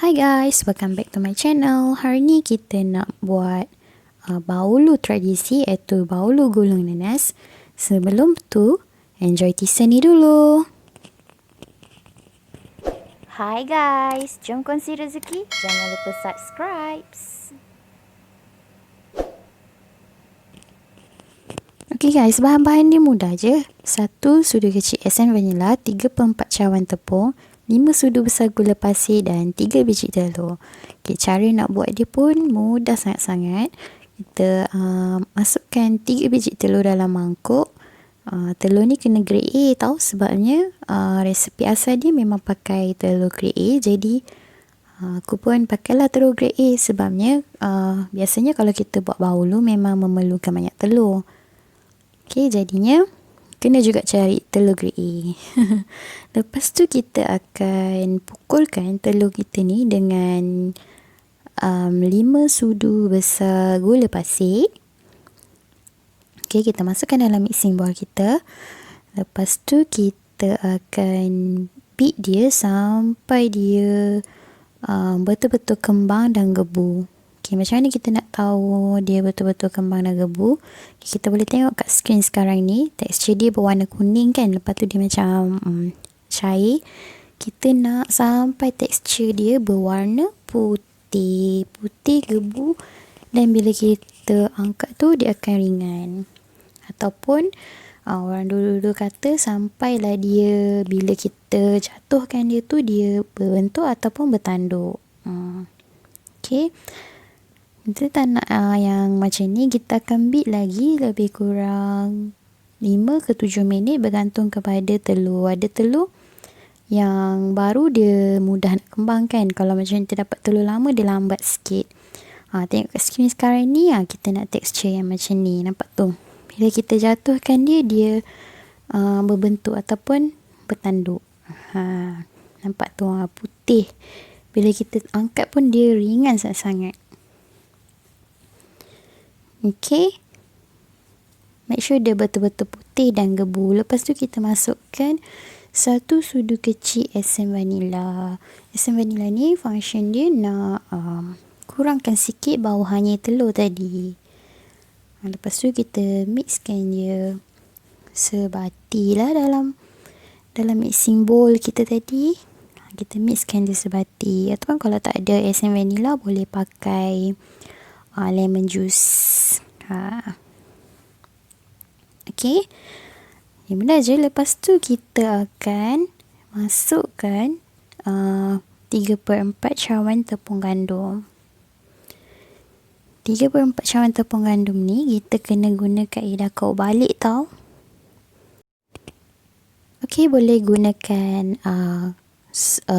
Hi guys, welcome back to my channel. Hari ni kita nak buat bahulu tradisi iaitu bahulu gulung nanas. Sebelum tu, enjoy teaser ni dulu. Hi guys, jom kongsi rezeki. Jangan lupa subscribe. Okay guys, bahan-bahan dia mudah je. 1 sudu kecil esen vanila, 3/4 cawan tepung, 5 sudu besar gula pasir dan 3 biji telur. Okay, cara nak buat dia pun mudah sangat-sangat. Kita masukkan 3 biji telur dalam mangkuk. Telur ni kena grade A tau, sebabnya resepi asal dia memang pakai telur grade A. Jadi aku pun pakailah telur grade A sebabnya biasanya kalau kita buat bahulu memang memerlukan banyak telur. Okay, jadinya kena juga cari telur grade A. Lepas tu kita akan pukulkan telur kita ni dengan 5 sudu besar gula pasir. Okay, kita masukkan dalam mixing bowl kita. Lepas tu kita akan beat dia sampai dia betul-betul kembang dan gebu. Okay, macam mana kita nak tahu dia betul-betul kembang dan gebu? Okay, kita boleh tengok kat skrin sekarang ni, tekstur dia berwarna kuning kan, lepas tu dia macam cair. Kita nak sampai tekstur dia berwarna putih gebu, dan bila kita angkat tu dia akan ringan. Ataupun orang dulu-dulu kata sampailah dia, bila kita jatuhkan dia tu dia berbentuk ataupun bertanduk. Okay, kita tak nak yang macam ni. Kita akan beat lagi lebih kurang 5 ke 7 minit bergantung kepada telur. Ada telur yang baru dia mudah nak kembang kan. Kalau macam kita dapat telur lama dia lambat sikit. Tengok kat skrin sekarang ni, kita nak tekstur yang macam ni. Nampak tu? Bila kita jatuhkan dia, dia berbentuk ataupun bertanduk. Nampak tu, putih. Bila kita angkat pun dia ringan sangat-sangat. Okay, make sure dia betul-betul putih dan gebu. Lepas tu kita masukkan 1 sudu kecil esen vanila. Esen vanila ni function dia nak kurangkan sikit bau hanyir telur tadi. Lepas tu kita mixkan dia sebati lah dalam mixing bowl kita tadi. Kita mixkan dia sebati. Ataupun kalau tak ada esen vanila, boleh pakai lemon juice. Okay, ini benda je. Lepas tu kita akan masukkan 3/4 cawan tepung gandum. 3/4 cawan tepung gandum ni kita kena guna kaedah kau balik tau. Okay, boleh gunakan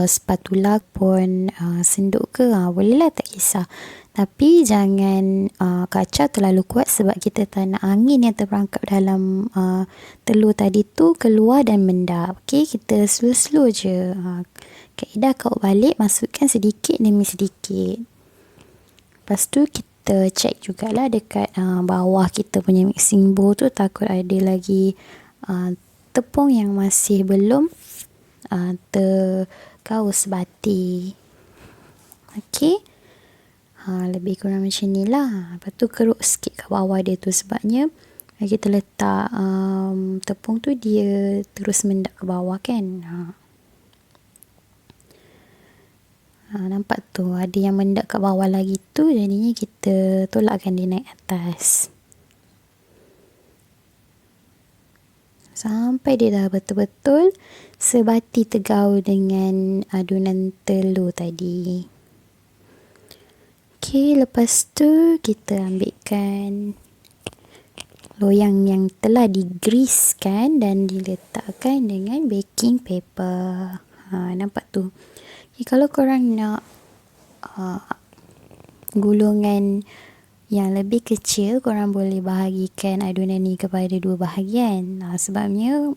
spatula pun, senduk ke, boleh lah, tak kisah. Tapi jangan kacau terlalu kuat sebab kita tak nak angin yang terperangkap dalam telur tadi tu keluar dan mendap. Okay, kita slow-slow je. Kaedah kau balik, masukkan sedikit demi sedikit. Lepas tu kita check jugalah dekat bawah kita punya mixing bowl tu, takut ada lagi tepung yang masih belum tergaus bati. Okay, lebih kurang macam ni lah. Lepas tu keruk sikit kat bawah dia tu, sebabnya kita letak tepung tu dia terus mendap ke bawah kan. Nampak tu, ada yang mendap kat bawah lagi tu, jadinya kita tolakkan dia naik atas sampai dia dah betul-betul sebati tergaul dengan adunan telur tadi. Okay, lepas tu kita ambilkan loyang yang telah digreasekan dan diletakkan dengan baking paper. Nampak tu? Okay, kalau korang nak gulungan yang lebih kecil, korang boleh bahagikan adunan ni kepada 2 bahagian. Sebabnya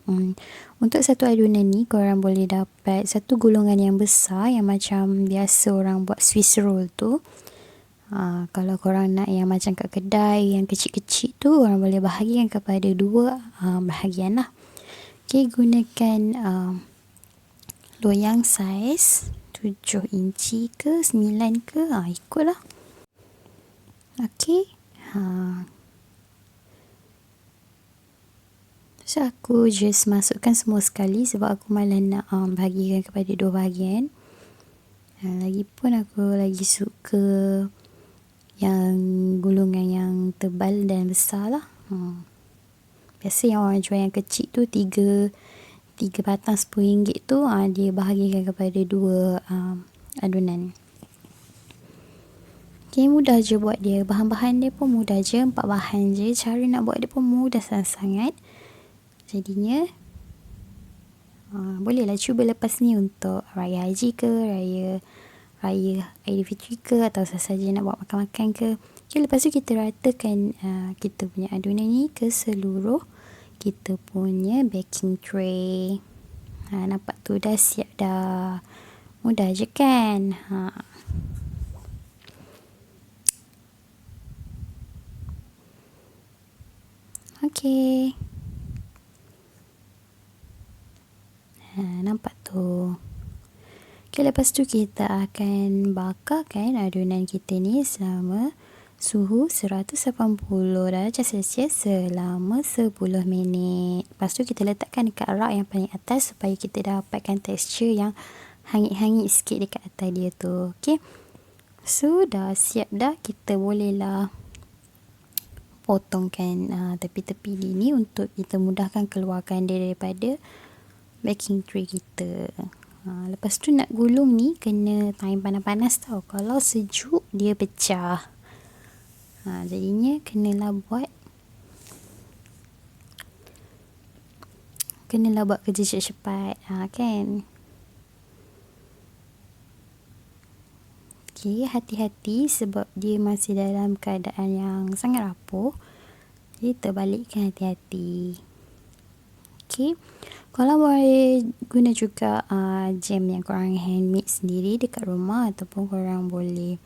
untuk satu adunan ni korang boleh dapat satu gulungan yang besar yang macam biasa orang buat Swiss roll tu. Kalau korang nak yang macam kat kedai yang kecil-kecil tu, korang boleh bahagikan kepada 2 bahagian lah. Okay, gunakan loyang saiz 7 inci ke 9 ke, ikutlah. Okey. So aku just masukkan semua sekali sebab aku malas nak bahagikan kepada 2 bahagian. Lagipun aku lagi suka yang gulungan yang tebal dan besar lah. Biasa yang orang jual yang kecil tu 3 batang RM10 tu, dia bahagikan kepada 2 adunan. Okay, mudah je buat dia. Bahan-bahan dia pun mudah je, 4 bahan je. Cara nak buat dia pun mudah sangat-sangat. Jadinya bolehlah cuba lepas ni untuk Raya Haji ke, Raya Aidilfitri ke, atau sahaja nak buat makan-makan ke. Okay, lepas tu kita ratakan kita punya adunan ni ke seluruh kita punya baking tray. Nampak tu dah siap dah. Mudah je kan? Okay. Nampak tu. Okay, lepas tu kita akan bakarkan adunan kita ni selama suhu 180 darjah Celsius selama 10 minit. Lepas tu kita letakkan dekat rak yang paling atas supaya kita dapatkan tekstur yang hangit-hangit sikit dekat atas dia tu. Okay. So, dah siap dah. Kita bolehlah potongkan tepi-tepi ni untuk kita mudahkan keluarkan dia daripada baking tray kita. Lepas tu nak gulung ni kena time panas-panas tau. Kalau sejuk dia pecah. Jadinya kenalah buat kerja cepat kan. Okay, hati-hati sebab dia masih dalam keadaan yang sangat rapuh. Jadi terbalikkan hati-hati. Okay. Kalau boleh guna juga jam yang korang handmade sendiri dekat rumah, ataupun korang boleh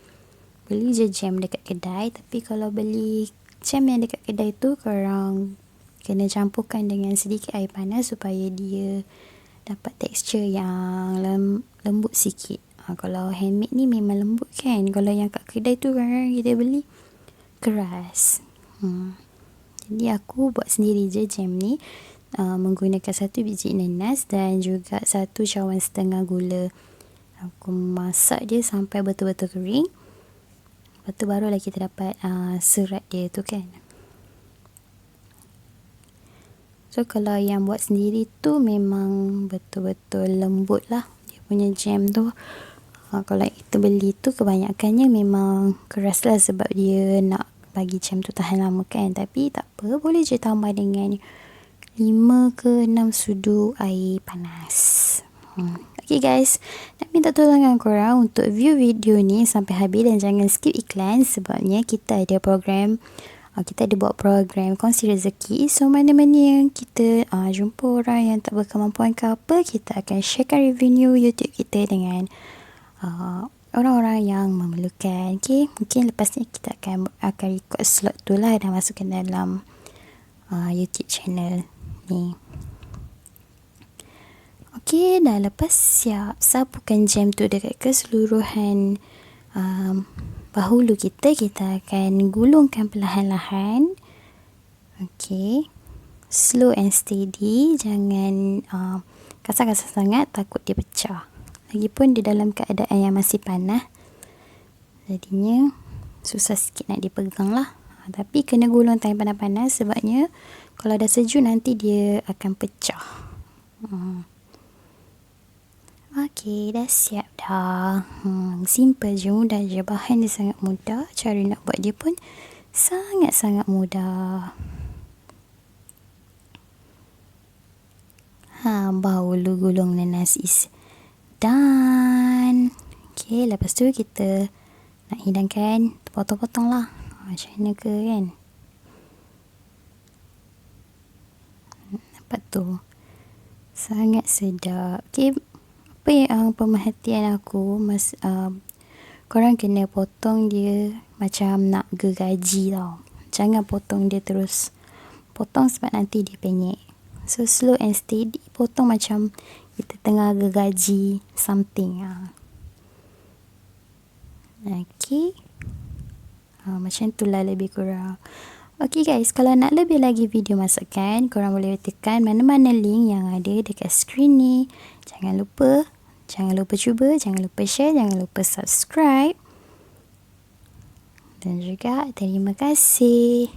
beli je jam dekat kedai. Tapi kalau beli jam yang dekat kedai tu, korang kena campurkan dengan sedikit air panas supaya dia dapat tekstur yang lembut sikit. Kalau handmade ni memang lembut kan. Kalau yang kat kedai tu kadang-kadang kita beli keras. Jadi aku buat sendiri je jam ni. Menggunakan 1 biji nanas dan juga 1 cawan setengah gula. Aku masak dia sampai betul-betul kering. Lepas tu barulah kita dapat serat dia tu kan. So kalau yang buat sendiri tu memang betul-betul lembut lah dia punya jam tu. Kalau kita beli tu kebanyakannya memang keras lah sebab dia nak bagi jam tu tahan lama kan. Tapi tak apa, boleh je tambah dengan 5 ke 6 sudu air panas. Okay guys, nak minta tolongan korang untuk view video ni sampai habis dan jangan skip iklan sebabnya kita ada program, kita ada buat program kongsi rezeki. So mana-mana yang kita jumpa orang yang tak berkemampuan ke apa, kita akan sharekan revenue YouTube kita dengan orang-orang yang memerlukan. Okay, mungkin lepas ni kita akan record slot tu lah dan masukkan dalam YouTube channel ni. Okey, dah lepas siap sapukan jam tu dekat keseluruhan bahulu kita akan gulungkan perlahan-lahan. Okey, slow and steady, jangan kasar-kasar sangat, takut dia pecah. Lagipun dia dalam keadaan yang masih panas, jadinya susah sikit nak dipegang lah. Tapi kena gulung time panas-panas sebabnya kalau dah sejuk nanti dia akan pecah. Okey, dah siap dah. Simple je, mudah je. Bahan dia sangat mudah. Cara nak buat dia pun sangat-sangat mudah. Bahulu gulung nanas is done. Okey, lepas tu kita nak hidangkan, potong-potong lah. Macam mana ke kan. Nampak tu. Sangat sedap. Okey, apa yang pemerhatian aku korang kena potong dia macam nak gergaji tau. Jangan potong dia terus potong sebab nanti dia penyek. So slow and steady, potong macam kita tengah gergaji something. Okey. Macam tu lah lebih kurang. Okey guys, kalau nak lebih lagi video masakan, korang boleh tekan mana-mana link yang ada dekat skrin ni. Jangan lupa cuba, jangan lupa share, jangan lupa subscribe. Dan juga terima kasih.